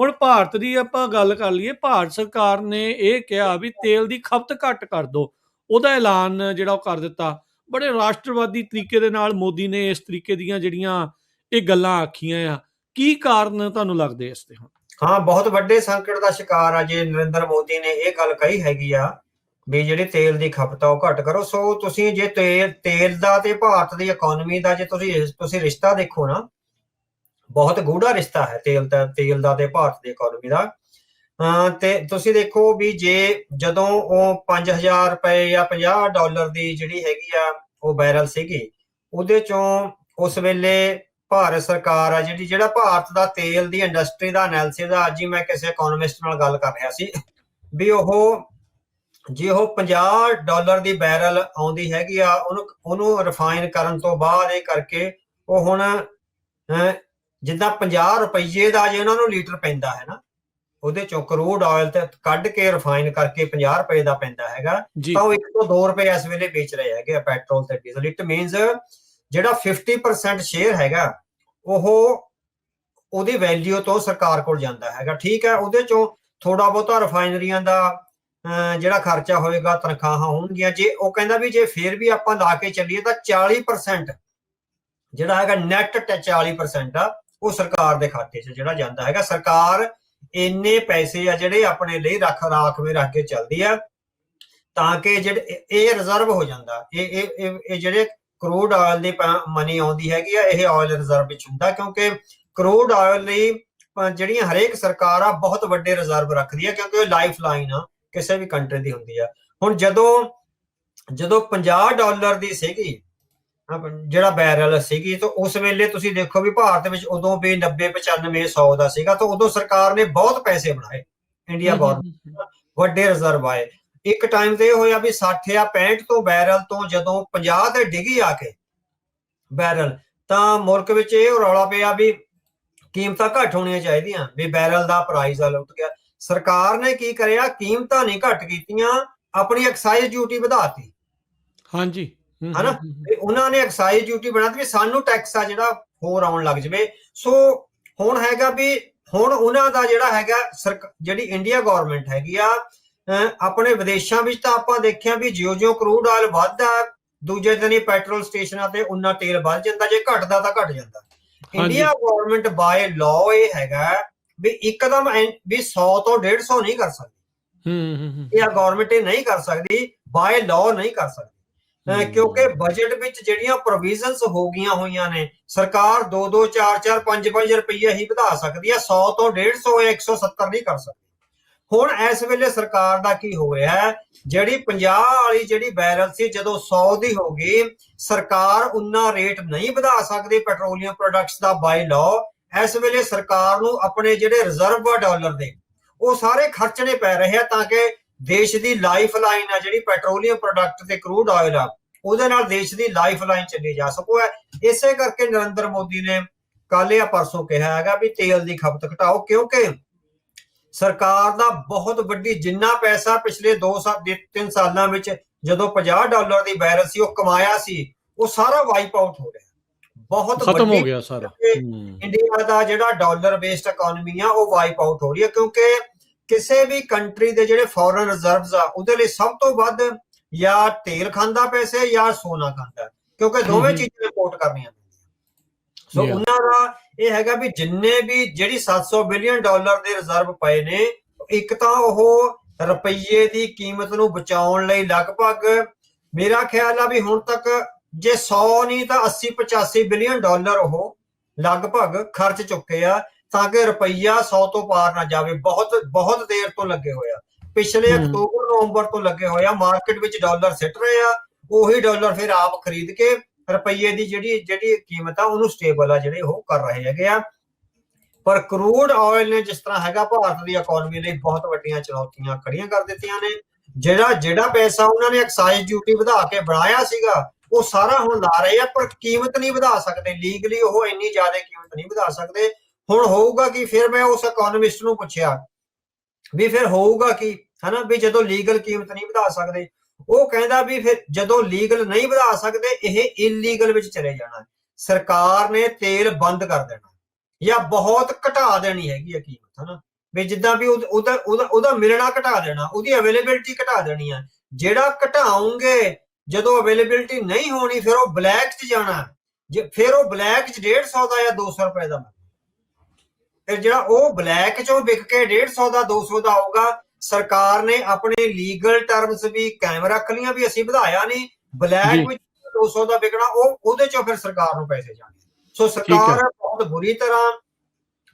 ਹੁਣ ਭਾਰਤ ਦੀ ਆਪਾਂ ਗੱਲ ਕਰ ਲਈਏ, ਭਾਰਤ ਸਰਕਾਰ ਨੇ ਇਹ ਕਿਹਾ ਵੀ ਤੇਲ ਦੀ ਖਪਤ ਘੱਟ ਕਰ ਦਿਓ। ਉਹਦਾ ਐਲਾਨ ਜਿਹੜਾ ਉਹ ਕਰ ਦਿੱਤਾ। ਬੜੇ ਰਾਸ਼ਟਰਵਾਦੀ ਤਰੀਕੇ ਦੇ ਨਾਲ ਮੋਦੀ ਨੇ ਇਸ ਤਰੀਕੇ ਦੀਆਂ ਜਿਹੜੀਆਂ ਇਹ ਗੱਲਾਂ ਆਖੀਆਂ ਆ। ਕੀ ਕਾਰਨ ਤੁਹਾਨੂੰ ਲੱਗਦੇ ਇਸ ਤੇ? ਹੁਣ ਹਾਂ, ਬਹੁਤ ਵੱਡੇ ਸੰਕਟ ਦਾ ਸ਼ਿਕਾਰ ਆ ਜੇ ਨਰਿੰਦਰ ਮੋਦੀ ਨੇ ਇਹ ਗੱਲ ਕਹੀ ਹੈਗੀ ਆ ਵੀ ਜਿਹੜੇ ਤੇਲ ਦੀ ਖਪਤ ਆ ਉਹ ਘੱਟ ਕਰੋ। ਸੋ ਤੁਸੀਂ ਜੇ ਤੇਲ ਦਾ ਤੇ ਭਾਰਤ ਦੀ ਇਕਨੋਮੀ ਦਾ ਜੇ ਤੁਸੀਂ ਰਿਸ਼ਤਾ ਦੇਖੋ ਨਾ, ਬਹੁਤ ਗੂੜਾ ਰਿਸ਼ਤਾ ਹੈ ਤੇਲ ਦਾ ਤੇ ਭਾਰਤ ਦੀ ਇਕਨੋਮੀ ਦਾ। ਤੇ ਤੁਸੀਂ ਦੇਖੋ ਵੀ ਜਦੋਂ ਉਹ 5000 ਰੁਪਏ ਜਾਂ $50 ਦੀ ਜਿਹੜੀ ਹੈਗੀ ਆ ਉਹ ਬੈਰਲ ਸੀਗੀ, ਉਹਦੇ ਚੋਂ ਉਸ ਵੇਲੇ ਭਾਰਤ ਸਰਕਾਰ ਆ ਜਿਹੜਾ ਭਾਰਤ ਦਾ ਤੇਲ ਦੀ ਇੰਡਸਟਰੀ ਦਾ ਐਨਾਲਿਸਿਸ ਦਾ, ਅੱਜ ਹੀ ਮੈਂ ਕਿਸੇ ਇਕੋਨੋਮਿਸਟ ਨਾਲ ਗੱਲ ਕਰ ਰਿਹਾ ਸੀ ਵੀ ਜੇ ਉਹ $50 ਦੀ ਬੈਰਲ ਆਉਂਦੀ ਹੈਗੀ ਆ, ਉਹਨੂੰ ਰਿਫਾਈਨ ਕਰਨ ਤੋਂ ਬਾਅਦ ਇਹ ਕਰਕੇ ਉਹ ਹੁਣ ਜਿੱਦਾਂ 50 ਰੁਪਏ ਦਾ ਜੇ ਉਹਨਾਂ ਨੂੰ ਲੀਟਰ ਪੈਂਦਾ ਹੈ ਨਾ, ਉਹਦੇ ਚੋਂ ਕਰੂਡ ਆਇਲ ਤੇ ਕੱਢ ਕੇ ਰਿਫਾਈਨ ਕਰਕੇ 50 ਰੁਪਏ ਦਾ ਪੈਂਦਾ ਹੈਗਾ, ਤਾਂ ਉਹ 1 ਤੋਂ 2 ਰੁਪਏ ਇਸ ਵੇਲੇ ਵੇਚ ਰਹੇ ਹੈਗੇ ਆ ਪੈਟਰੋਲ ਤੇ ਡੀਜ਼ਲ। ਇਟ ਮੀਨਸ ਜਿਹੜਾ 50% ਸ਼ੇਅਰ ਹੈਗਾ ਉਹਦੀ ਵੈਲਿਊ ਤੋਂ ਸਰਕਾਰ ਕੋਲ ਜਾਂਦਾ ਹੈਗਾ। ਠੀਕ ਹੈ, ਉਹਦੇ ਚੋਂ ਥੋੜਾ ਬਹੁਤਾ ਰਿਫਾਈਨਰੀਆਂ ਦਾ ਜਿਹੜਾ ਖਰਚਾ ਹੋਏਗਾ, ਤਨਖਾਹਾਂ ਹੋਣਗੀਆਂ। ਜੇ ਉਹ ਕਹਿੰਦਾ ਵੀ ਜੇ ਫਿਰ ਵੀ ਆਪਾਂ ਲਾ ਕੇ ਚੱਲੀਏ ਤਾਂ 40% ਜਿਹੜਾ ਹੈਗਾ ਨੈਟ 40% ਆ ਉਹ ਸਰਕਾਰ ਦੇ ਖਾਤੇ 'ਚ ਜਿਹੜਾ ਜਾਂਦਾ ਹੈਗਾ। ਸਰਕਾਰ ਇੰਨੇ ਪੈਸੇ ਆ ਜਿਹੜੇ ਆਪਣੇ ਲਈ ਰਾਖਵੇਂ ਰੱਖ ਕੇ ਚੱਲਦੀ ਆ ਤਾਂ ਕਿ ਜਿਹੜੇ ਇਹ ਰਿਜ਼ਰਵ ਹੋ ਜਾਂਦਾ। ਇਹ ਜਿਹੜੇ ਕਰੂਡ ਆਇਲ ਦੀ ਮਨੀ ਆਉਂਦੀ ਹੈਗੀ ਆ, ਇਹ ਆਇਲ ਰਿਜ਼ਰਵ ਵਿੱਚ ਹੁੰਦਾ, ਕਿਉਂਕਿ ਕਰੂਡ ਆਇਲ ਲਈ ਜਿਹੜੀਆਂ ਹਰੇਕ ਸਰਕਾਰ ਆ ਬਹੁਤ ਵੱਡੇ ਰਿਜ਼ਰਵ ਰੱਖਦੀ ਆ, ਕਿਉਂਕਿ ਉਹ ਲਾਈਫ ਲਾਈਨ ਆ ਕਿਸੇ ਵੀ ਕੰਟਰੀ ਦੀ ਹੁੰਦੀ ਆ। ਹੁਣ ਜਦੋਂ $50 ਦੀ ਸੀਗੀ ਜਿਹੜਾ ਬੈਰਲ ਸੀਗੀ, ਤਾਂ ਉਸ ਵੇਲੇ ਤੁਸੀਂ ਦੇਖੋ ਵੀ ਭਾਰਤ ਵਿੱਚ ਉਦੋਂ ਵੀ 90, 95, 100 ਦਾ ਸੀਗਾ, ਤਾਂ ਉਦੋਂ ਸਰਕਾਰ ਨੇ ਬਹੁਤ ਪੈਸੇ ਬਣਾਏ, ਇੰਡੀਆ ਗੌਰਮੈਂਟ ਵੱਡੇ ਰਿਜ਼ਰਵ ਆਏ। ਇੱਕ ਟਾਈਮ ਤੇ ਇਹ ਹੋਇਆ ਵੀ 60 ਜਾਂ 65 ਤੋਂ ਬੈਰਲ ਤੋਂ ਜਦੋਂ 50 ਤੇ ਡਿੱਗੀ ਆ ਕੇ ਬੈਰਲ, ਤਾਂ ਮੁਲਕ ਵਿੱਚ ਇਹ ਰੌਲਾ ਪਿਆ ਵੀ ਕੀਮਤਾਂ ਘੱਟ ਹੋਣੀਆਂ ਚਾਹੀਦੀਆਂ, ਵੀ ਬੈਰਲ ਦਾ ਪ੍ਰਾਈਸ ਲੁੱਟ ਗਿਆ। ਸਰਕਾਰ ਨੇ ਕੀ ਕਰਿਆ, ਕੀਮਤਾਂ ਨਹੀਂ ਘੱਟ ਕੀਤੀਆਂ, ਆਪਣੀ ਐਕਸਾਈਜ਼ ਡਿਊਟੀ ਵਧਾਤੀ। ਹਾਂਜੀ, ਹਨਾ, ਉਹਨਾਂ ਨੇ ਐਕਸਾਈਜ਼ ਡਿਊਟੀ ਬਣਾਤੀ ਵੀ ਸਾਨੂੰ ਟੈਕਸ ਆ ਜਿਹੜਾ ਹੋਰ ਆਉਣ ਲੱਗ ਜਾਵੇ। ਸੋ ਹੁਣ ਹੈਗਾ ਵੀ ਹੁਣ ਉਹਨਾਂ ਦਾ ਜਿਹੜਾ ਹੈਗਾ ਜਿਹੜੀ ਇੰਡੀਆ ਗੌਰਮੈਂਟ ਹੈਗੀ ਆ, ਆਪਣੇ ਵਿਦੇਸ਼ਾਂ ਵਿੱਚ ਤਾਂ ਆਪਾਂ ਦੇਖਿਆ ਵੀ ਜਿਉਂ ਕਰੂਡ ਆਇਲ ਵੱਧਦਾ, ਦੂਜੇ ਦਿਨ ਹੀ ਪੈਟਰੋਲ ਸਟੇਸ਼ਨਾਂ ਤੇ ਉਹਨਾਂ ਤੇਲ ਵੱਧ ਜਾਂਦਾ, ਜੇ ਘਟਦਾ ਤਾਂ ਘਟ ਜਾਂਦਾ। ਇੰਡੀਆ ਗੌਰਮੈਂਟ ਬਾਏ ਲਾਅ ਇਹ ਹੈਗਾ ਵੀ ਇੱਕਦਮ ਵੀ 100 ਤੋਂ 150 ਨਹੀਂ ਕਰ ਸਕਦੀ। ਇਹ ਗੌਰਮੈਂਟ ਇਹ ਨਹੀਂ ਕਰ ਸਕਦੀ, ਬਾਏ ਲਾਅ ਨਹੀਂ ਕਰ ਸਕਦੀ, ਕਿਉਂਕਿ ਬਜਟ ਵਿੱਚ ਜਿਹੜੀਆਂ ਪ੍ਰੋਵੀਜ਼ਨਸ ਹੋ ਗਈਆਂ ਹੋਈਆਂ ਨੇ, ਸਰਕਾਰ 2-2, 4-4, 5-5 ਰੁਪਏ ਹੀ ਵਧਾ ਸਕਦੀ ਹੈ, 100 ਤੋਂ 150 ਜਾਂ 170 ਨਹੀਂ ਕਰ ਸਕਦੀ। ਹੁਣ ਇਸ ਵੇਲੇ ਸਰਕਾਰ ਦਾ ਕੀ ਹੋ ਰਿਹਾ, ਜਿਹੜੀ 50 ਵਾਲੀ ਜਿਹੜੀ ਬੈਰਲ ਸੀ ਜਦੋਂ 100 ਦੀ ਹੋ ਗਈ, ਸਰਕਾਰ ਉਨਾ ਰੇਟ ਨਹੀਂ ਵਧਾ ਸਕਦੀ ਪੈਟਰੋਲੀਅਮ ਪ੍ਰੋਡਕਟਸ ਦਾ ਬਾਈ ਲਾਅ। ਇਸ ਵੇਲੇ ਸਰਕਾਰ ਨੂੰ ਆਪਣੇ ਜਿਹੜੇ ਰਿਜ਼ਰਵ ਆ ਡਾਲਰ ਦੇ, ਉਹ ਸਾਰੇ ਖਰਚਣੇ ਪੈ ਰਹੇ ਆ ਤਾਂ ਕਿ ਦੇਸ਼ ਦੀ ਲਾਈਫ ਲਾਈਨ ਆ ਜਿਹੜੀ ਪੈਟਰੋਲੀਅਮ ਪ੍ਰੋਡਕਟ ਤੇ ਕਰੂਡ ਆਇਲ ਆ, ਉਹਦੇ ਨਾਲ ਦੇਸ਼ ਦੀ ਲਾਈਫ ਲਾਈਨ ਚੱਲੀ ਜਾ ਸਕੋ। ਇਸੇ ਕਰਕੇ ਨਰਿੰਦਰ ਮੋਦੀ ਨੇ ਕੱਲ ਜਾਂ ਪਰਸੋਂ ਕਿਹਾ ਹੈਗਾ ਵੀ ਤੇਲ ਦੀ ਖਪਤ ਘਟਾਓ, ਕਿਉਂਕਿ ਸਰਕਾਰ ਦਾ ਬਹੁਤ ਵੱਡੀ ਜਿੰਨਾ ਪੈਸਾ ਪਿਛਲੇ 2-3 ਸਾਲਾਂ ਵਿੱਚ ਜਦੋਂ $50 ਦੀ ਬੈਰਲ ਸੀ ਉਹ ਕਮਾਇਆ ਸੀ, ਉਹ ਸਾਰਾ ਵਾਈਪ ਆਊਟ ਹੋ ਰਿਹਾ, ਬਹੁਤ ਖਤਮ ਹੋ ਗਿਆ ਸਾਰਾ। ਇੰਡੀਆ ਦਾ ਜਿਹੜਾ ਡਾਲਰ ਬੇਸਡ ਇਕਨੋਮੀ ਆ ਉਹ ਵਾਈਪ ਆਊਟ ਹੋ ਰਹੀ ਹੈ, ਕਿਉਂਕਿ ਕਿਸੇ ਵੀ ਕੰਟਰੀ ਦੇ ਜਿਹੜੇ ਫੋਰਨ ਰਿਜ਼ਰਵਸ ਆ ਉਹਦੇ ਲਈ ਸਭ ਤੋਂ ਵੱਧ ਜਾਂ ਤੇਲ ਖਾਂਦਾ ਪੈਸੇ ਜਾਂ ਸੋਨਾ ਖਾਂਦਾ, ਕਿਉਂਕਿ ਦੋਵੇਂ ਚੀਜ਼ਾਂ ਇੰਪੋਰਟ ਕਰਨੀਆਂ ਪੈਂਦੀਆਂ। ਸੋ ਉਹਨਾਂ ਦਾ ਇਹ ਹੈਗਾ ਵੀ ਜਿੰਨੇ ਵੀ ਜਿਹੜੀ $700 ਬਿਲੀਅਨ ਦੇ ਰਿਜ਼ਰਵ ਪਏ ਨੇ, ਇੱਕ ਤਾਂ ਉਹ ਰੁਪਈਏ ਦੀ ਕੀਮਤ ਨੂੰ ਬਚਾਉਣ ਲਈ ਲਗਭਗ ਮੇਰਾ ਖਿਆਲ ਆ ਵੀ ਹੁਣ ਤੱਕ ਜੇ 100 ਨਹੀਂ ਤਾਂ 80-85 ਬਿਲੀਅਨ ਡਾਲਰ ਉਹ ਲਗਭਗ ਖਰਚ ਚੁੱਕੇ ਆ ਤਾਂ ਕਿ ਰੁਪਈਆ 100 ਤੋਂ ਪਾਰ ਨਾ ਜਾਵੇ। ਬਹੁਤ ਦੇਰ ਤੋਂ ਲੱਗੇ ਹੋਇਆ, ਪਿਛਲੇ ਅਕਤੂਬਰ-ਨਵੰਬਰ ਤੋਂ ਲੱਗੇ ਹੋਇਆ, ਮਾਰਕੀਟ ਵਿੱਚ ਡਾਲਰ ਸਿੱਟ ਰਹੇ ਆ, ਉਹੀ ਡਾਲਰ ਫਿਰ ਆਪ ਖਰੀਦ ਕੇ ਰੁਪਈਏ ਦੀ ਜਿਹੜੀ ਕੀਮਤ ਆ ਉਹਨੂੰ ਸਟੇਬਲ ਆ ਜਿਹੜੇ ਉਹ ਕਰ ਰਹੇ ਹੈਗੇ ਆ। ਪਰ ਕਰੂਡ ਆਇਲ ਨੇ ਜਿਸ ਤਰ੍ਹਾਂ ਹੈਗਾ ਭਾਰਤ ਦੀ ਇਕਨੋਮੀ ਲਈ ਬਹੁਤ ਵੱਡੀਆਂ ਚੁਣੌਤੀਆਂ ਖੜੀਆਂ ਕਰ ਦਿੱਤੀਆਂ ਨੇ। ਜਿਹੜਾ ਪੈਸਾ ਉਹਨਾਂ ਨੇ ਐਕਸਾਈਜ਼ ਡਿਊਟੀ ਵਧਾ ਕੇ ਬਣਾਇਆ ਸੀਗਾ ਉਹ ਸਾਰਾ ਹੁਣ ਲਾ ਰਹੇ ਆ, ਪਰ ਕੀਮਤ ਨਹੀਂ ਵਧਾ ਸਕਦੇ, ਲੀਗਲੀ ਉਹ ਇੰਨੀ ਜ਼ਿਆਦਾ ਕੀਮਤ ਨਹੀਂ ਵਧਾ ਸਕਦੇ। ਹੁਣ ਹੋਊਗਾ ਕਿ ਫਿਰ ਮੈਂ ਉਸ ਇਕਨੋਮਿਸਟ ਨੂੰ ਪੁੱਛਿਆ ਵੀ ਫਿਰ ਹੋਊਗਾ ਕੀ, ਹਨਾ, ਵੀ ਜਦੋਂ ਲੀਗਲ ਕੀਮਤ ਨਹੀਂ ਵਧਾ ਸਕਦੇ, ਉਹ ਕਹਿੰਦਾ ਵੀ ਫਿਰ ਜਦੋਂ ਲੀਗਲ ਨਹੀਂ ਵਧਾ ਸਕਦੇ ਇਹ ਇਲੀਗਲ ਵਿੱਚ ਚਲੇ ਜਾਣਾ, ਸਰਕਾਰ ਨੇ ਤੇਲ ਬੰਦ ਕਰ ਦੇਣਾ ਜਾਂ ਬਹੁਤ ਘਟਾ ਦੇਣੀ ਹੈਗੀ ਆ ਕੀਮਤ, ਹਨਾ। ਵੀ ਜਿੱਦਾਂ ਵੀ ਉਹਦਾ ਮਿਲਣਾ ਘਟਾ ਦੇਣਾ, ਉਹਦੀ ਅਵੇਲੇਬਿਲਿਟੀ ਘਟਾ ਦੇਣੀ ਆ। ਜਿਹੜਾ ਘਟਾਉਂਗੇ, ਜਦੋਂ ਅਵੇਲੇਬਿਲਿਟੀ ਨਹੀਂ ਹੋਣੀ, ਫਿਰ ਉਹ ਬਲੈਕ 'ਚ ਜਾਣਾ, ਫਿਰ ਉਹ ਬਲੈਕ 'ਚ 150 ਦਾ ਜਾਂ 200 ਰੁਪਏ ਦਾ, ਫਿਰ ਜਿਹੜਾ ਉਹ ਬਲੈਕ 'ਚੋਂ ਵਿਕ ਕੇ 150 ਦਾ 200 ਦਾ ਆਊਗਾ, ਸਰਕਾਰ ਨੇ ਆਪਣੇ ਲੀਗਲ ਟਰਮਸ ਵੀ ਕਾਇਮ ਰੱਖ ਲੀਆਂ ਵੀ ਅਸੀਂ ਵਧਾਇਆ ਨਹੀਂ, ਬਲੈਕ ਵਿੱਚ 200 ਦਾ ਵਿਕਣਾ, ਉਹਦੇ 'ਚੋਂ ਫਿਰ ਸਰਕਾਰ ਨੂੰ ਪੈਸੇ ਜਾਣੇ। ਸੋ ਸਰਕਾਰ ਬਹੁਤ ਬੁਰੀ ਤਰ੍ਹਾਂ,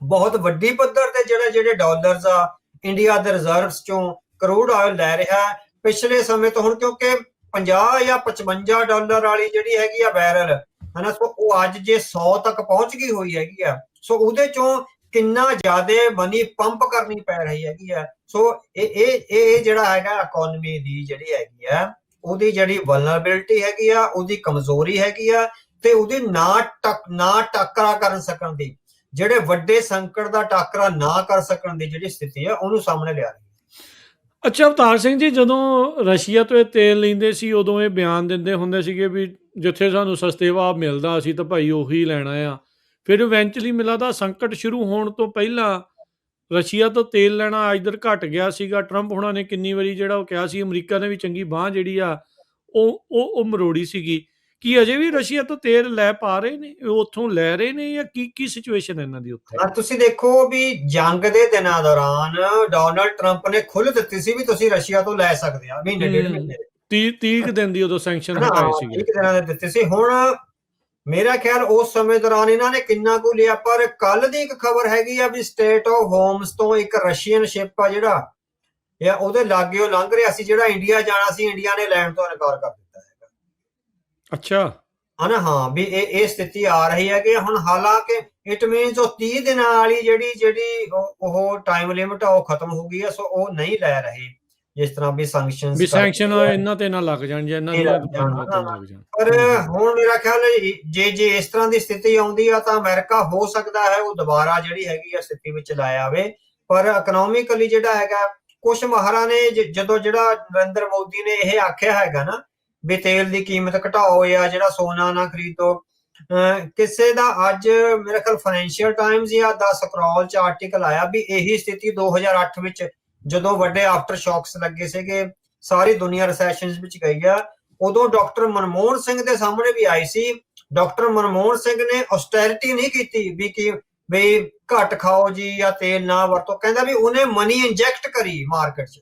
ਬਹੁਤ ਵੱਡੀ ਪੱਧਰ ਤੇ ਜਿਹੜੇ ਡਾਲਰਸ ਆ ਇੰਡੀਆ ਦੇ ਰਿਜ਼ਰਵਸ ਚੋਂ ਕਰੂਡ ਆਇਲ ਲੈ ਰਿਹਾ ਪਿਛਲੇ ਸਮੇਂ ਤੋਂ ਹੁਣ, ਕਿਉਂਕਿ 50 ਜਾਂ 55 ਡਾਲਰ ਵਾਲੀ ਜਿਹੜੀ ਹੈਗੀ ਆ ਬੈਰਲ, ਹਨਾ, ਸੋ ਉਹ ਅੱਜ ਜੇ 100 ਤੱਕ ਪਹੁੰਚ ਗਈ ਹੋਈ ਹੈਗੀ ਆ। ਸੋ ਉਹਦੇ ਚੋਂ ਕਿੰਨਾ ਜ਼ਿਆਦਾ ਮਨੀ ਪੰਪ ਕਰਨੀ ਪੈ ਰਹੀ ਹੈਗੀ ਆ। ਸੋ ਇਹ ਜਿਹੜਾ ਹੈਗਾ ਇਕਨੋਮੀ ਦੀ ਜਿਹੜੀ ਹੈਗੀ ਆ, ਉਹਦੀ ਜਿਹੜੀ ਵਲਨਰੇਬਿਲਿਟੀ ਹੈਗੀ ਆ, ਉਹਦੀ ਕਮਜ਼ੋਰੀ ਹੈਗੀ ਆ, ਤੇ ਉਹਦੀ ਨਾ ਟਾਕਰਾ ਕਰ ਸਕਣ ਦੀ, ਜਿਹੜੇ ਵੱਡੇ ਸੰਕਟ ਦਾ ਟਾਕਰਾ ਨਾ ਕਰ ਸਕਣ ਦੀ ਜਿਹੜੀ ਸਥਿਤੀ ਆ, ਉਹਨੂੰ ਸਾਹਮਣੇ ਲਿਆ ਰਹੀ ਹੈ। ਅੱਛਾ ਅਵਤਾਰ ਸਿੰਘ ਜੀ, ਜਦੋਂ ਰਸ਼ੀਆ ਤੋਂ ਇਹ ਤੇਲ ਲੈਂਦੇ ਸੀ, ਉਦੋਂ ਇਹ ਬਿਆਨ ਦਿੰਦੇ ਹੁੰਦੇ ਸੀਗੇ ਵੀ ਜਿੱਥੇ ਸਾਨੂੰ ਸਸਤੇ ਭਾਅ ਮਿਲਦਾ ਸੀ ਤਾਂ ਭਾਈ ਉਹੀ ਲੈਣਾ ਆ। ਫਿਰ ਇਵੈਂਚੁਅਲੀ ਮਿਲਦਾ ਸੰਕਟ ਸ਼ੁਰੂ ਹੋਣ ਤੋਂ ਪਹਿਲਾਂ ਰਸ਼ੀਆ ਤੋਂ ਤੇਲ ਲੈਣਾ ਇੱਧਰ ਘਟ ਗਿਆ ਸੀਗਾ। ਟਰੰਪ ਹੁਣਾਂ ਨੇ ਕਿੰਨੀ ਵਾਰੀ ਜਿਹੜਾ ਉਹ ਕਿਹਾ ਸੀ, ਅਮਰੀਕਾ ਨੇ ਵੀ ਚੰਗੀ ਬਾਂਹ ਜਿਹੜੀ ਆ ਉਹ ਮਰੋੜੀ ਸੀਗੀ। ਕੀ ਅਜੇ ਵੀ ਰਸ਼ੀਆ ਤੋਂ ਤੇਲ ਲੈ ਪਾ ਰਹੇ ਨੇ, ਉੱਥੋਂ ਲੈ ਰਹੇ ਨੇ, ਜਾਂ ਕੀ ਸਿਚੁਏਸ਼ਨ ਹੈ ਇਹਨਾਂ ਦੀ ਉੱਥੇ? ਤੁਸੀਂ ਦੇਖੋ ਵੀ ਜੰਗ ਦੇ ਦਿਨਾਂ ਦੌਰਾਨ ਡੋਨਲਡ ਟਰੰਪ ਨੇ ਖੁੱਲ੍ਹ ਦਿੱਤੀ ਸੀ ਵੀ ਤੁਸੀਂ ਰਸ਼ੀਆ ਤੋਂ ਲੈ ਸਕਦੇ ਆ, ਮਹੀਨੇ ਡੇਢ ਮਹੀਨੇ 30 ਦਿਨ ਦੀ ਉਦੋਂ ਸੈਂਕਸ਼ਨ ਹਟਾਏ ਸੀਗੇ, 30 ਦਿਨਾਂ ਦੇ ਦਿੱਤੇ ਸੀ। ਹੁਣ ਮੇਰਾ ਖਿਆਲ ਉਸ ਸਮੇਂ ਦੌਰਾਨ ਇਹਨਾਂ ਨੇ ਕਿੰਨਾ ਕੁ ਲਿਆ, ਪਰ ਕੱਲ ਦੀ ਇੱਕ ਖਬਰ ਹੈਗੀ ਆ ਵੀ ਸਟੇਟ ਆਫ ਹੋਮਸ ਤੋਂ ਇੱਕ ਰਸ਼ੀਅਨ ਸ਼ਿਪ ਆ ਜਿਹੜਾ, ਜਾਂ ਉਹਦੇ ਲਾਗੇ ਉਹ ਲੰਘ ਰਿਹਾ ਸੀ, ਜਿਹੜਾ ਇੰਡੀਆ ਜਾਣਾ ਸੀ, ਇੰਡੀਆ ਨੇ ਲੈਣ ਤੋਂ ਇਨਕਾਰ ਕਰ ਦਿੱਤਾ ਹੈਗਾ। ਅੱਛਾ, ਹਨਾ, ਹਾਂ, ਵੀ ਇਹ ਸਥਿਤੀ ਆ ਰਹੀ ਹੈ ਕਿ ਹੁਣ, ਹਾਲਾਂਕਿ ਇਟ ਮੀਨਸ ਉਹ 30 ਦਿਨਾਂ ਵਾਲੀ ਜਿਹੜੀ ਉਹ ਟਾਈਮ ਲਿਮਟ ਆ ਉਹ ਖਤਮ ਹੋ ਗਈ ਹੈ। ਸੋ ਉਹ ਨਹੀਂ ਲੈ ਰਹੇ, ਜਿਸ ਤਰ੍ਹਾਂ ਵੀ ਸੈਂਕਸ਼ਨ ਇਹਨਾਂ ਤੇ ਨਾ ਲੱਗ ਜਾਣ, ਜਾਂ ਇਹਨਾਂ ਦੇ ਲੱਗ ਜਾਣ। ਪਰ ਹੁਣ ਮੇਰਾ ਖਿਆਲ ਜੇ ਇਸ ਤਰ੍ਹਾਂ ਦੀ ਸਥਿਤੀ ਆਉਂਦੀ ਆ ਤਾਂ ਅਮਰੀਕਾ ਹੋ ਸਕਦਾ ਹੈ ਉਹ ਦੁਬਾਰਾ ਜਿਹੜੀ ਹੈਗੀ ਆ ਸਥਿਤੀ ਵਿੱਚ ਲਾਇਆ ਆਵੇ। ਪਰ ਇਕਨੋਮਿਕਲੀ ਜਿਹੜਾ ਹੈਗਾ, ਕੁਝ ਮਾਹਰਾਂ ਨੇ ਜਦੋਂ ਜਿਹੜਾ ਨਰਿੰਦਰ ਮੋਦੀ ਨੇ ਇਹ ਆਖਿਆ ਹੈਗਾ ਨਾ ਵੀ ਤੇਲ ਦੀ ਕੀਮਤ ਘਟਾਓ ਜਾਂ ਜਿਹੜਾ ਸੋਨਾ ਨਾ ਖਰੀਦੋ, ਕਿਸੇ ਦਾ ਅੱਜ ਮੇਰੇ ਖਿਆਲ ਫਾਈਨੈਂਸ਼ੀਅਲ ਟਾਈਮਜ਼ ਜਾਂ ਦਾ ਸਕਰੋਲ ਚ ਆਰਟੀਕਲ ਆਇਆ ਵੀ ਇਹੀ ਸਥਿਤੀ 2008 ਵਿੱਚ ਜਦੋਂ ਵੱਡੇ ਆਫਟਰ ਸ਼ੌਕਸ ਲੱਗੇ ਸੀਗੇ, ਸਾਰੀ ਦੁਨੀਆ ਰਿਸੈਸ਼ਨ ਵਿੱਚ ਗਈ ਆ, ਉਦੋਂ ਡਾਕਟਰ ਮਨਮੋਹਨ ਸਿੰਘ ਦੇ ਸਾਹਮਣੇ ਵੀ ਆਈ ਸੀ। ਡਾਕਟਰ ਮਨਮੋਹਨ ਸਿੰਘ ਨੇ ਔਸਟੈਰਿਟੀ ਨਹੀਂ ਕੀਤੀ ਵੀ ਘੱਟ ਖਾਓ ਜੀ ਜਾਂ ਤੇਲ ਨਾ ਵਰਤੋ, ਕਹਿੰਦਾ ਵੀ ਉਹਨੇ ਮਨੀ ਇੰਜੈਕਟ ਕਰੀ ਮਾਰਕੀਟ ਚ,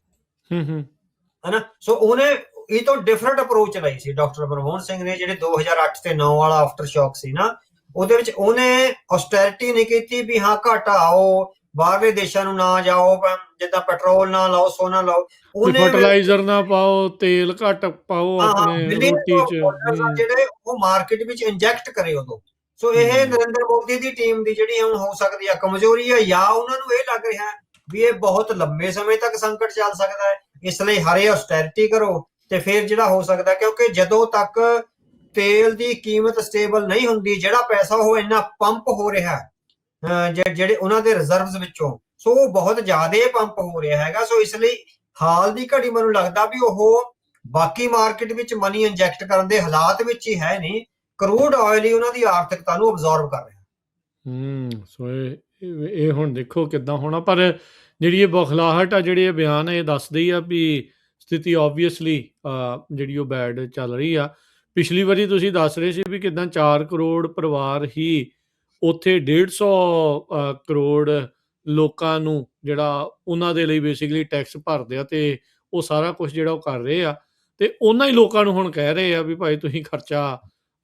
ਹਨਾ। ਸੋ ਉਹਨੇ ਇਹ ਤੋਂ ਡਿਫਰੈਂਟ ਅਪਰੋਚ ਲਈ ਸੀ ਡਾਕਟਰ ਮਨਮੋਹਨ ਸਿੰਘ ਨੇ, ਜਿਹੜੇ 2008 ਤੇ 9 ਵਾਲਾ ਆਫਟਰ ਸ਼ੌਕ ਸੀ ਨਾ, ਉਹਦੇ ਵਿੱਚ ਉਹਨੇ ਔਸਟੈਰਿਟੀ ਨਹੀਂ ਕੀਤੀ ਵੀ ਹਾਂ ਘਟਾਓ, ਬਾਹਰਲੇ ਦੇਸ਼ਾਂ ਨੂੰ ਨਾ ਜਾਓ, ਜਿੱਦਾਂ ਪੈਟਰੋਲ ਨਾ ਲਾਓ, ਸੋਨਾ ਲਾਓ, ਉਹਨੇ ਫਰਟੀਲਾਈਜ਼ਰ ਨਾ ਪਾਓ, ਤੇਲ ਘੱਟ ਪਾਓ ਆਪਣੇ ਰੋਟੀ ਚ, ਜਿਹੜੇ ਉਹ ਮਾਰਕੀਟ ਵਿੱਚ ਇੰਜੈਕਟ ਕਰੇ ਉਦੋਂ। ਸੋ ਇਹ ਨਰਿੰਦਰ ਮੋਦੀ ਦੀ ਟੀਮ ਦੀ ਜਿਹੜੀ ਹੁਣ ਹੋ ਸਕਦੀ ਹੈ ਕਮਜ਼ੋਰੀ ਹੈ, ਜਾਂ ਉਹਨਾਂ ਨੂੰ ਇਹ ਲੱਗ ਰਿਹਾ ਵੀ ਇਹ ਬਹੁਤ ਲੰਬੇ ਸਮੇਂ ਤੱਕ ਸੰਕਟ ਚੱਲ ਸਕਦਾ ਹੈ, ਇਸ ਲਈ ਹਰੇ ਔਸਟੈਰਿਟੀ ਕਰੋ ਤੇ ਫਿਰ ਜਿਹੜਾ ਹੋ ਸਕਦਾ, ਕਿਉਂਕਿ ਜਦੋਂ ਤੱਕ ਤੇਲ ਦੀ ਕੀਮਤ ਸਟੇਬਲ ਨਹੀਂ ਹੁੰਦੀ, ਜਿਹੜਾ ਪੈਸਾ ਉਹ ਇੰਨਾ ਪੰਪ ਹੋ ਰਿਹਾ ਜਿਹੜੇ ਉਹਨਾਂ ਦੇ ਰਿਜ਼ਰਵਸ ਵਿੱਚੋਂ, ਸੋ ਉਹ ਬਹੁਤ ਜ਼ਿਆਦਾ ਪੰਪ ਹੋ ਰਿਹਾ ਹੈਗਾ। ਸੋ ਇਸ ਲਈ ਹਾਲ ਦੀ ਘੜੀ ਮੈਨੂੰ ਲੱਗਦਾ ਵੀ ਉਹ ਬਾਕੀ ਮਾਰਕੀਟ ਵਿੱਚ ਮਨੀ ਇੰਜੈਕਟ ਕਰਨ ਦੇ ਹਾਲਾਤ ਵਿੱਚ ਹੀ ਹੈ ਨਹੀਂ, ਕਰੂਡ ਆਇਲ ਹੀ ਉਹਨਾਂ ਦੀ ਆਰਥਿਕਤਾ ਨੂੰ ਅਬਜ਼ੌਰਬ ਕਰ ਰਿਹਾ। ਸੋ ਇਹ ਹੁਣ ਦੇਖੋ ਕਿੱਦਾਂ ਹੋਣਾ, ਪਰ ਜਿਹੜੀ ਇਹ ਬੌਖਲਾਹਟ ਆ, ਜਿਹੜੇ ਇਹ ਬਿਆਨ ਇਹ ਦੱਸਦੀ ਆ ਵੀ ਸਥਿਤੀ ਓਬਵੀਅਸਲੀ ਜਿਹੜੀ ਉਹ ਬੈਡ ਚੱਲ ਰਹੀ ਆ। ਪਿਛਲੀ ਵਾਰੀ ਤੁਸੀਂ ਦੱਸ ਰਹੇ ਸੀ ਵੀ ਕਿੱਦਾਂ 4 ਕਰੋੜ ਪਰਿਵਾਰ ਹੀ ਉੱਥੇ 150 ਕਰੋੜ ਲੋਕਾਂ ਨੂੰ ਜਿਹੜਾ ਉਹਨਾਂ ਦੇ ਲਈ ਬੇਸਿਕਲੀ ਟੈਕਸ ਭਰਦੇ ਆ, ਤੇ ਉਹ ਸਾਰਾ ਕੁਝ ਜਿਹੜਾ ਉਹ ਕਰ ਰਹੇ ਆ, ਤੇ ਉਹਨਾਂ ਹੀ ਲੋਕਾਂ ਨੂੰ ਹੁਣ ਕਹਿ ਰਹੇ ਆ ਵੀ ਭਾਈ ਤੁਸੀਂ ਖਰਚਾ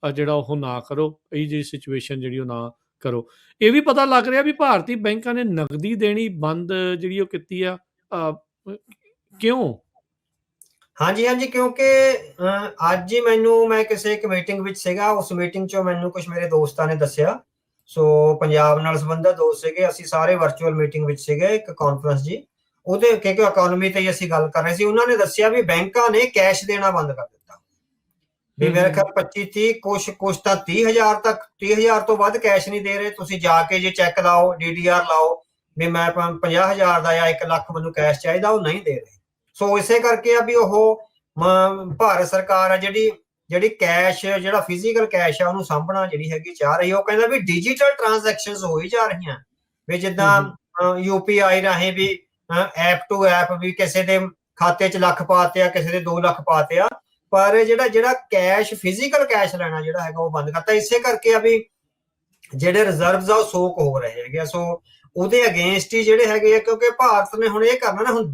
ਜਿਹੜਾ ਉਹ ਨਾ ਕਰੋ, ਇਹ ਜਿਹੀ ਸਿਚੁਏਸ਼ਨ ਜਿਹੜੀ ਉਹ ਨਾ ਕਰੋ। ਇਹ ਵੀ ਪਤਾ ਲੱਗ ਰਿਹਾ ਵੀ ਭਾਰਤੀ ਬੈਂਕਾਂ ਨੇ ਨਕਦੀ ਦੇਣੀ ਬੰਦ ਜਿਹੜੀ ਉਹ ਕੀਤੀ ਆ, ਕਿਉਂ? ਹਾਂਜੀ, ਕਿਉਂਕਿ ਅੱਜ ਹੀ ਮੈਂ ਕਿਸੇ ਇੱਕ ਮੀਟਿੰਗ ਵਿੱਚ ਸੀਗਾ, ਉਸ ਮੀਟਿੰਗ ਚੋਂ ਮੈਨੂੰ ਕੁਝ ਮੇਰੇ ਦੋਸਤਾਂ ਨੇ ਦੱਸਿਆ, ਸੋ ਪੰਜਾਬ ਨਾਲ ਸੰਬੰਧਿਤ ਦੋਸਤ ਸੀਗੇ, ਅਸੀਂ ਸਾਰੇ ਵਰਚੁਅਲ ਮੀਟਿੰਗ ਵਿੱਚ ਸੀਗੇ, ਇੱਕ ਕਾਨਫਰੰਸ ਜੀ, ਉਹਦੇ ਕਿਉਂਕਿ ਇਕਨੋਮੀ ਤੇ ਹੀ ਅਸੀਂ ਗੱਲ ਕਰ ਰਹੇ ਸੀ। ਉਹਨਾਂ ਨੇ ਦੱਸਿਆ ਵੀ ਬੈਂਕਾਂ ਨੇ ਕੈਸ਼ ਦੇਣਾ ਬੰਦ ਕਰ ਦਿੱਤਾ, ਵੀ ਮੇਰੇ ਖਿਆਲ 25-30 ਕੁਛ ਤਾਂ 30,000 ਤੱਕ, 30,000 ਤੋਂ ਵੱਧ ਕੈਸ਼ ਨਹੀਂ ਦੇ ਰਹੇ। ਤੁਸੀਂ ਜਾ ਕੇ ਜੇ ਚੈੱਕ ਲਾਓ, DDR ਲਾਓ ਵੀ ਮੈਂ 50,000 ਦਾ ਜਾਂ 1 ਲੱਖ ਮੈਨੂੰ ਕੈਸ਼ ਚਾਹੀਦਾ, ਉਹ ਨਹੀਂ ਦੇ ਰਹੇ। ਸੋ ਇਸੇ ਕਰਕੇ ਆ ਵੀ ਉਹ ਭਾਰਤ ਸਰਕਾਰ ਆ ਜਿਹੜੀ ਕੈਸ਼, ਜਿਹੜਾ ਫਿਜ਼ੀਕਲ ਕੈਸ਼ ਆ ਉਹਨੂੰ ਸਾਂਭਣਾ ਜਿਹੜੀ ਹੈਗੀ ਚਾਹ ਰਹੀ। ਉਹ ਕਹਿੰਦਾ ਵੀ ਡਿਜੀਟਲ ਟ੍ਰਾਂਜੈਕਸ਼ਨਸ ਹੋਈ ਜਾ ਰਹੀਆਂ, ਵੀ ਜਿੱਦਾਂ UPI ਰਾਹੀਂ ਵੀ ਐਪ ਟੂ ਐਪ ਵੀ ਕਿਸੇ ਦੇ ਖਾਤੇ 'ਚ ਲੱਖ ਪਾਤੇ ਆ, ਕਿਸੇ ਦੇ 2 ਲੱਖ ਪਾਤੇ ਆ, ਪਰ ਜਿਹੜਾ ਕੈਸ਼ ਫਿਜ਼ੀਕਲ ਕੈਸ਼ ਲੈਣਾ ਜਿਹੜਾ ਹੈਗਾ ਉਹ ਬੰਦ ਕਰਤਾ। ਇਸੇ ਕਰਕੇ ਆ ਵੀ ਜਿਹੜੇ ਰਿਜ਼ਰਵਸ ਆ ਉਹ ਸੋਕ ਹੋ ਰਹੇ ਹੈਗੇ ਆ। ਸੋ ਉਹਦੇ ਅਗੇਂਸਟ ਹੀ ਜਿਹੜੇ ਹੈਗੇ ਆ, ਕਿਉਂਕਿ ਭਾਰਤ ਨੇ ਹੁਣ ਇਹ ਕਰਨਾ ਨਾ, ਹੁਣ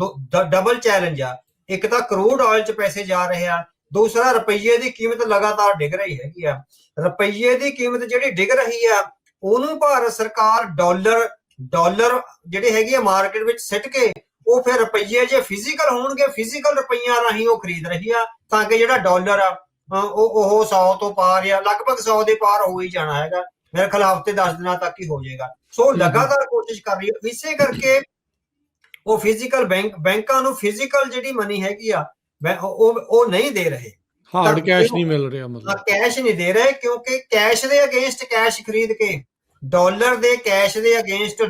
ਡਬਲ ਚੈਲੰਜ ਆ। ਇੱਕ ਤਾਂ ਕਰੂਡ ਆਇਲ 'ਚ ਪੈਸੇ ਜਾ ਰਹੇ ਆ, ਦੂਸਰਾ ਰੁਪਈਏ ਦੀ ਕੀਮਤ ਲਗਾਤਾਰ ਡਿੱਗ ਰਹੀ ਹੈਗੀ ਆ। ਰੁਪਈਏ ਦੀ ਕੀਮਤ ਜਿਹੜੀ ਡਿੱਗ ਰਹੀ ਆ, ਉਹਨੂੰ ਭਾਰਤ ਸਰਕਾਰ ਡਾਲਰ ਜਿਹੜੇ ਹੈਗੇ ਆ ਮਾਰਕੀਟ ਵਿੱਚ ਸਿੱਟ ਕੇ ਉਹ ਫਿਰ ਰੁਪਈਏ ਜੇ ਫਿਜ਼ੀਕਲ ਹੋਣਗੇ, ਫਿਜ਼ੀਕਲ ਰੁਪਈਆ ਰਾਹੀਂ ਉਹ ਖਰੀਦ ਰਹੀ ਆ, ਤਾਂ ਕਿ ਜਿਹੜਾ ਡਾਲਰ ਆ ਉਹ 100 ਤੋਂ ਪਾਰ ਆ, ਲਗਭਗ 100 ਦੇ ਪਾਰ ਹੋ ਹੀ ਜਾਣਾ ਹੈਗਾ। ਮੇਰੇ ਖਿਆਲ ਹਫ਼ਤੇ 10 ਦਿਨਾਂ ਤੱਕ ਹੀ ਹੋ ਜਾਏਗਾ। ਸੋ ਲਗਾਤਾਰ ਕੋਸ਼ਿਸ਼ ਕਰ ਰਹੀ ਹੈ। ਇਸੇ ਕਰਕੇ ਉਹ ਫਿਜ਼ੀਕਲ ਬੈਂਕਾਂ ਨੂੰ ਫਿਜ਼ੀਕਲ ਜਿਹੜੀ ਮਨੀ ਹੈਗੀ ਆ ਉਹ ਨਹੀਂ ਦੇ ਰਹੇ, ਹਾਰਡ ਕੈਸ਼ ਨਹੀਂ ਮਿਲ ਰਿਹਾ, ਮਤਲਬ ਕੈਸ਼ ਨਹੀਂ ਦੇ ਰਹੇ, ਕਿਉਂਕਿ ਕੈਸ਼ ਦੇ ਅਗੇਂਸਟ ਕੈਸ਼ ਖਰੀਦ ਕੇ, ਡਾਲਰ ਦੇ ਕੈਸ਼ ਦੇ ਅਗੇਂਸਟ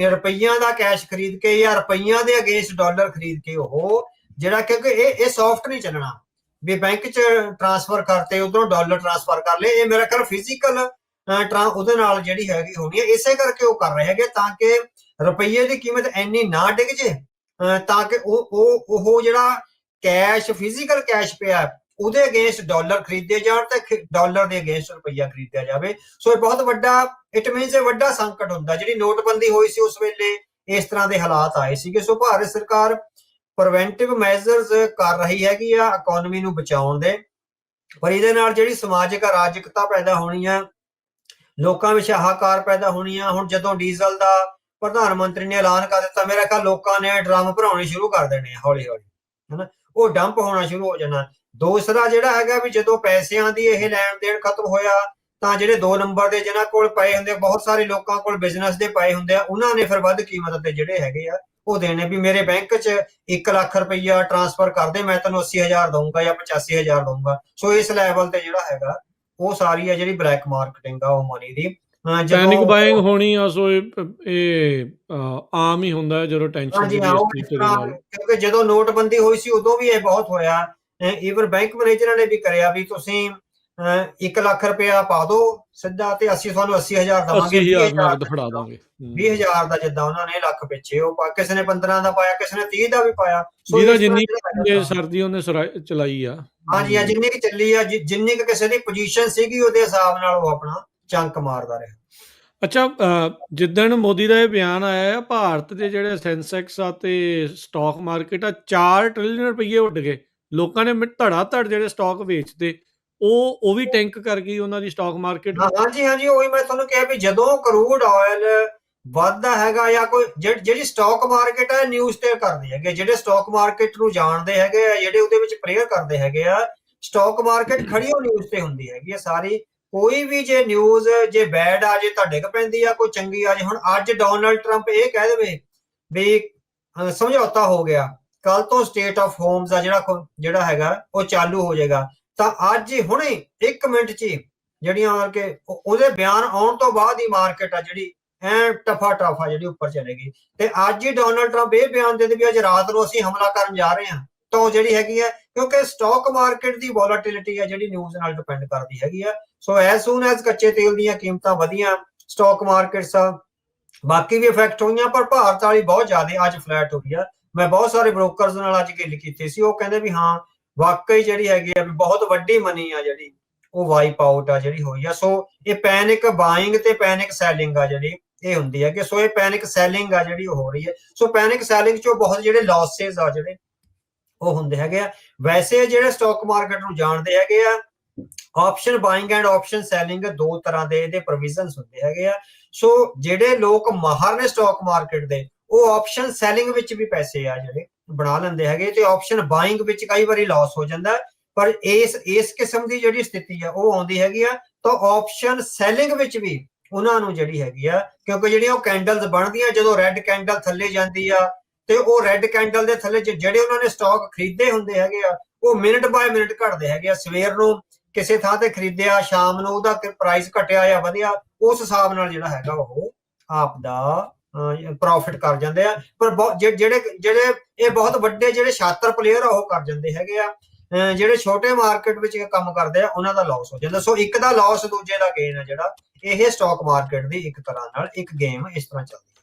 ਰੁਪਈਆਂ ਦਾ ਕੈਸ਼ ਖਰੀਦ ਕੇ ਜਾਂ ਰੁਪਈਆਂ ਦੇ ਅਗੇਂਸਟ ਡਾਲਰ ਖਰੀਦ ਕੇ ਉਹ ਜਿਹੜਾ, ਕਿਉਂਕਿ ਇਹ ਸੌਫਟ ਨਹੀਂ ਚੱਲਣਾ ਵੀ ਬੈਂਕ 'ਚ ਟ੍ਰਾਂਸਫਰ ਕਰਤੇ ਉਧਰੋਂ ਡਾਲਰ ਟ੍ਰਾਂਸਫਰ ਕਰ ਲਏ। ਇਹ ਮੇਰਾ ਖਿਆਲ ਫਿਜ਼ੀਕਲ ਉਹਦੇ ਨਾਲ ਜਿਹੜੀ ਹੈਗੀ ਹੋਣੀ ਹੈ। ਇਸੇ ਕਰਕੇ ਉਹ ਕਰ ਰਹੇ ਹੈਗੇ ਤਾਂ ਕਿ ਰੁਪਈਏ ਦੀ ਕੀਮਤ ਇੰਨੀ ਨਾ ਡਿੱਗ ਜੇ, ਤਾਂ ਕਿ ਉਹ ਜਿਹੜਾ ਕੈਸ਼ ਫਿਜ਼ੀਕਲ ਕੈਸ਼ ਪਿਆ ਉਹਦੇ ਅਗੇਂਸਟ ਡਾਲਰ ਖਰੀਦੇ ਜਾਣ ਤੇ ਡਾਲਰ ਦੇ ਅਗੇਂਸਟ ਰੁਪਈਆ ਖਰੀਦਿਆ ਜਾਵੇ। ਸੋ ਇਹ ਬਹੁਤ ਵੱਡਾ, ਇਟ ਮੀਨਸ ਇਹ ਵੱਡਾ ਸੰਕਟ ਹੁੰਦਾ। ਜਿਹੜੀ ਨੋਟਬੰਦੀ ਹੋਈ ਸੀ ਉਸ ਵੇਲੇ ਇਸ ਤਰ੍ਹਾਂ ਦੇ ਹਾਲਾਤ ਆਏ ਸੀਗੇ। ਸੋ ਭਾਰਤ ਸਰਕਾਰ ਪ੍ਰੀਵੈਂਟਿਵ ਮੈਜ਼ਰਸ ਕਰ ਰਹੀ ਹੈਗੀ ਆ ਇਕਨੋਮੀ ਨੂੰ ਬਚਾਉਣ ਦੇ, ਪਰ ਇਹਦੇ ਨਾਲ ਜਿਹੜੀ ਸਮਾਜਿਕ ਅਰਾਜਕਤਾ ਪੈਦਾ ਹੋਣੀ ਆ, ਲੋਕਾਂ ਵਿੱਚ ਹਾਹਾਕਾਰ ਪੈਦਾ ਹੋਣੀ ਆ। ਹੁਣ ਜਦੋਂ ਡੀਜ਼ਲ ਦਾ ਪ੍ਰਧਾਨ ਮੰਤਰੀ ਨੇ ਐਲਾਨ ਕਰ ਦਿੱਤਾ, ਮੇਰਾ ਖਿਆਲ ਲੋਕਾਂ ਨੇ ਡਰਮ ਭਰਾਉਣੇ ਸ਼ੁਰੂ ਕਰ ਦੇਣੇ ਆ ਹੌਲੀ ਹੌਲੀ, ਹਨਾ, ਉਹ ਡੰਪ ਹੋਣਾ ਸ਼ੁਰੂ ਹੋ ਜਾਣਾ। ਦੂਸਰਾ ਜਿਹੜਾ ਹੈਗਾ ਵੀ ਜਦੋਂ ਪੈਸਿਆਂ ਦੀ ਇਹ ਲੈਣ ਦੇਣ ਖਤਮ ਹੋਇਆ, ਤਾਂ ਜਿਹੜੇ 2 ਨੰਬਰ ਦੇ ਜਿਹਨਾਂ ਕੋਲ ਪਏ ਹੁੰਦੇ, ਬਹੁਤ ਸਾਰੇ ਲੋਕਾਂ ਕੋਲ ਬਿਜ਼ਨਸ ਦੇ ਪਏ ਹੁੰਦੇ ਆ, ਉਹਨਾਂ ਨੇ ਫਿਰ ਵੱਧ ਕੀਮਤ ਤੇ ਜਿਹੜੇ ਹੈਗੇ ਆ ਉਹ ਦੇਣੇ ਵੀ ਮੇਰੇ ਬੈਂਕ 'ਚ 1 ਲੱਖ ਰੁਪਈਆ ਟ੍ਰਾਂਸਫਰ ਕਰ ਦੇ, ਮੈਂ ਤੈਨੂੰ 80,000 ਦਊਂਗਾ ਜਾਂ 85,000 ਦਊਂਗਾ। ਸੋ ਇਸ ਲੈਵਲ ਤੇ ਜਿਹੜਾ ਹੈਗਾ ਉਹ ਸਾਰੀ ਆ ਜਿਹੜੀ ਬਲੈਕ ਮਾਰਕੀਟਿੰਗ ਆ ਉਹ ਮਨੀ ਦੀ, ਪੈਨਿਕ ਬਾਇੰਗ ਹੋਣੀ ਆ। ਸੋ ਇਹ ਆਮ ਹੀ ਹੁੰਦਾ ਜਦੋਂ ਟੈਨਸ਼ਨ ਜਿਹੜੀ ਇਸ ਤਰੀਕੇ ਦੇ ਨਾਲ, ਕਿਉਂਕਿ ਜਦੋਂ ਨੋਟਬੰਦੀ ਹੋਈ ਸੀ ਉਦੋਂ ਵੀ ਇਹ ਬਹੁਤ ਹੋਇਆ। ਈਵਨ ਬੈਂਕ ਮੈਨੇਜਰਾਂ ਨੇ ਵੀ ਕਰਿਆ ਵੀ ਤੁਸੀਂ 1 ਲੱਖ ਰੁਪਇਆ ਪਾ ਦੋ ਸਿੱਧਾ ਤੇ ਅਸੀਂ ਤੁਹਾਨੂੰ 80,000 ਦਵਾਂਗੇ, 80,000 ਫੜਾ ਦਾਂਗੇ। 20,000 ਦਾ ਜਿੱਦਾਂ ਉਹਨਾਂ ਨੇ ਲੱਖ ਪਿੱਛੇ ਉਹ ਕਿਸੇ ਨੇ 15 ਦਾ ਪਾਇਆ, ਕਿਸੇ ਨੇ 30 ਦਾ ਵੀ ਪਾਇਆ। ਜਿਹਦਾ ਜਿੰਨੀ ਸਰਦੀ ਉਹਨੇ ਚਲਾਈ ਆ, ਹਾਂਜੀ ਆ ਜਿੰਨੀ ਕਿ ਚੱਲੀ ਆ, ਜਿੰਨੀ ਕਿ ਕਿਸੇ ਦੀ ਪੋਜੀਸ਼ਨ ਸੀਗੀ ਉਹਦੇ ਹਿਸਾਬ ਨਾਲ ਉਹ ਆਪਣਾ ਚੰਕ ਮਾਰਦਾ ਰਿਹਾ। ਅੱਛਾ, ਜਿੱਦਣ ਮੋਦੀ ਦਾ ਇਹ ਬਿਆਨ ਆਇਆ ਆ, ਭਾਰਤ ਦੇ ਜਿਹੜੇ ਸੈਂਸੈਕਸ ਆ ਤੇ ਸਟਾਕ ਮਾਰਕੀਟ ਆ 4 ਟ੍ਰਿਲੀਅਨ ਰੁਪਈਏ ਉੱਡ ਗਏ। ਲੋਕਾਂ ਨੇ ਧੜਾ ਧੜ ਜਿਹੜੇ ਸਟਾਕ ਵੇਚਦੇ ਉਹ ਵੀ ਟੈਂਕ ਕਰ ਗਈ ਉਹਨਾਂ ਦੀ ਸਟਾਕ ਮਾਰਕੀਟ। ਹਾਂਜੀ ਉਹੀ ਮੈਂ ਤੁਹਾਨੂੰ ਕਿਹਾ ਵੀ ਜਦੋਂ ਕਰੂਡ ਆਇਲ ਵੱਧਦਾ ਹੈਗਾ ਜਾਂ ਕੋਈ ਜਿਹੜੀ ਸਟਾਕ ਮਾਰਕੀਟ ਹੈ ਨਿਊਜ਼ ਤੇ ਕਰਦੇ ਹੈਗੇ, ਜਿਹੜੇ ਸਟਾਕ ਮਾਰਕੀਟ ਨੂੰ ਜਾਣਦੇ ਹੈਗੇ ਆ, ਜਿਹੜੇ ਉਹਦੇ ਵਿੱਚ ਪ੍ਰੇਅਰ ਕਰਦੇ ਹੈਗੇ ਆ, ਸਟਾਕ ਮਾਰਕੀਟ ਖੜੀ ਉਹ ਨਿਊਜ਼ ਤੇ ਹੁੰਦੀ ਹੈਗੀ ਆ ਸਾਰੀ। ਕੋਈ ਵੀ ਜੇ ਨਿਊਜ਼ ਜੇ ਬੈਡ ਆ ਜੇ ਤਾਂ ਡਿੱਗ ਪੈਂਦੀ ਆ, ਕੋਈ ਚੰਗੀ ਆ ਜੇ। ਹੁਣ ਅੱਜ ਡੋਨਾਲਡ ਟਰੰਪ ਇਹ ਕਹਿ ਦੇਵੇ ਵੀ ਸਮਝੌਤਾ ਹੋ ਗਿਆ, ਕੱਲ ਤੋਂ ਸਟੇਟ ਆਫ ਹੋਮਸ ਆ ਜਿਹੜਾ ਹੈਗਾ ਉਹ ਚਾਲੂ ਹੋ ਜਾਏਗਾ, ਤਾਂ ਅੱਜ ਹੁਣੇ 1 ਮਿੰਟ 'ਚ ਜਿਹੜੀਆਂ ਕਿ ਉਹਦੇ ਬਿਆਨ ਆਉਣ ਤੋਂ ਬਾਅਦ ਹੀ ਮਾਰਕੀਟ ਆ ਜਿਹੜੀ ਟਫਾ ਜਿਹੜੀ ਉੱਪਰ ਚਲੇਗੀ। ਤੇ ਅੱਜ ਹੀ ਡੋਨਾਲਡ ਟਰੰਪ ਇਹ ਬਿਆਨ ਦੇ ਦੇ ਵੀ ਅੱਜ ਰਾਤ ਨੂੰ ਅਸੀਂ ਹਮਲਾ ਕਰਨ ਜਾ ਰਹੇ ਹਾਂ, ਤਾਂ ਉਹ ਜਿਹੜੀ ਹੈਗੀ ਹੈ, ਕਿਉਂਕਿ ਸਟਾਕ ਮਾਰਕੀਟ ਦੀ ਵੋਲੈਟਿਲਿਟੀ ਹੈ ਜਿਹੜੀ ਨਿਊਜ਼ ਨਾਲ ਡਿਪੈਂਡ ਕਰਦੀ ਹੈਗੀ ਆ। ਸੋ ਐਜ਼ ਸੂਨ ਐਜ਼ ਕੱਚੇ ਤੇਲ ਦੀਆਂ ਕੀਮਤਾਂ ਵਧੀਆਂ, ਸਟਾਕ ਮਾਰਕੀਟਸ ਬਾਕੀ ਵੀ ਇਫੈਕਟ ਹੋਈਆਂ, ਪਰ ਭਾਰਤ ਵਾਲੀ ਬਹੁਤ ਜ਼ਿਆਦਾ ਅੱਜ ਫਲੈਟ ਹੋ ਗਈ ਆ। ਮੈਂ ਬਹੁਤ ਸਾਰੇ ਬ੍ਰੋਕਰਸ ਨਾਲ ਅੱਜ ਗੱਲ ਕੀਤੀ ਸੀ, ਉਹ ਕਹਿੰਦੇ ਵੀ ਹਾਂ ਵਾਕਈ ਜਿਹੜੀ ਹੈਗੀ ਆ ਵੀ ਬਹੁਤ ਵੱਡੀ ਮਨੀ ਆ ਜਿਹੜੀ ਉਹ ਵਾਈਪ ਆਊਟ ਆ ਜਿਹੜੀ ਹੋਈ ਆ। ਸੋ ਇਹ ਪੈਨਿਕ ਬਾਇੰਗ ਤੇ ਪੈਨਿਕ ਸੈਲਿੰਗ ਆ ਜਿਹੜੀ ਇਹ ਹੁੰਦੀ ਹੈ ਕਿ ਸੋ ਇਹ ਪੈਨਿਕ ਸੈਲਿੰਗ ਆ ਜਿਹੜੀ ਉਹ ਹੋ ਰਹੀ ਹੈ। ਸੋ ਪੈਨਿਕ ਸੈਲਿੰਗ 'ਚੋਂ ਬਹੁਤ ਜਿਹੜੇ ਲਾਸਸ ਆ ਜਿਹੜੇ ਉਹ ਹੁੰਦੇ ਹੈਗੇ ਆ। ਵੈਸੇ ਜਿਹੜੇ ਸਟਾਕ ਮਾਰਕੀਟ ਨੂੰ ਜਾਣਦੇ ਹੈਗੇ ਆ, option buying and option selling 2 ਤਰ੍ਹਾਂ ਦੇ ਇਹਦੇ ਪ੍ਰੋਵੀਜ਼ਨਸ ਹੁੰਦੇ ਹੈਗੇ ਆ। ਸੋ ਜਿਹੜੇ ਲੋਕ ਮਾਹਰ ਨੇ ਸਟਾਕ ਮਾਰਕੀਟ ਦੇ, ਉਹ ਆਪਸ਼ਨ ਸੈਲਿੰਗ ਵਿੱਚ ਵੀ ਪੈਸੇ ਆ ਜਿਹੜੇ ਬਣਾ ਲੈਂਦੇ ਹੈਗੇ, ਤੇ ਆਪਸ਼ਨ ਬਾਇੰਗ ਵਿੱਚ ਕਈ ਵਾਰੀ ਲਾਸ ਹੋ ਜਾਂਦਾ। ਪਰ ਇਸ ਕਿਸਮ ਦੀ ਜਿਹੜੀ ਸਥਿਤੀ ਆ ਉਹ ਆਉਂਦੀ ਹੈਗੀ ਆ, ਤਾਂ ਆਪਸ਼ਨ ਸੈਲਿੰਗ ਵਿੱਚ ਵੀ ਉਹਨਾਂ ਨੂੰ ਜਿਹੜੀ ਹੈਗੀ ਆ, ਕਿਉਂਕਿ ਜਿਹੜੀਆਂ ਉਹ ਕੈਂਡਲਸ ਬਣਦੀਆਂ, ਜਦੋਂ ਰੈੱਡ ਕੈਂਡਲ ਥੱਲੇ ਜਾਂਦੀ ਆ ਤੇ ਉਹ ਰੈੱਡ ਕੈਂਡਲ ਦੇ ਥੱਲੇ ਜਿਹੜੇ ਉਹਨਾਂ ਨੇ ਸਟਾਕ ਖਰੀਦੇ ਹੁੰਦੇ ਹੈਗੇ ਆ, ਉਹ ਮਿੰਟ ਬਾਏ ਮਿੰਟ ਘਟਦੇ ਹੈਗੇ ਆ। ਸਵੇਰ ਨੂੰ ਕਿਸੇ ਥਾਂ ਤੇ ਖਰੀਦਿਆ, ਸ਼ਾਮ ਨੂੰ ਉਹਦਾ ਪ੍ਰਾਈਸ ਘਟਿਆ ਜਾਂ ਵਧਿਆ, ਉਸ ਹਿਸਾਬ ਨਾਲ ਜਿਹੜਾ ਹੈਗਾ ਉਹ ਆਪ ਦਾ ਪ੍ਰੋਫਿਟ ਕਰ ਜਾਂਦੇ ਆ। ਪਰ ਜਿਹੜੇ ਇਹ ਬਹੁਤ ਵੱਡੇ ਜਿਹੜੇ ਸ਼ਾਤਰ ਪਲੇਅਰ ਆ ਉਹ ਕਰ ਜਾਂਦੇ ਹੈਗੇ ਆ, ਜਿਹੜੇ ਛੋਟੇ ਮਾਰਕੀਟ ਵਿੱਚ ਕੰਮ ਕਰਦੇ ਆ ਉਹਨਾਂ ਦਾ ਲਾਸ ਹੋ ਜਾਂਦਾ। ਸੋ ਇੱਕ ਦਾ ਲਾਸ ਦੂਜੇ ਦਾ ਗੇਨ ਆ ਜਿਹੜਾ, ਇਹ ਸਟਾਕ ਮਾਰਕੀਟ ਦੀ ਇੱਕ ਤਰ੍ਹਾਂ ਨਾਲ ਇੱਕ ਗੇਮ ਇਸ ਤਰ੍ਹਾਂ ਚੱਲਦੀ।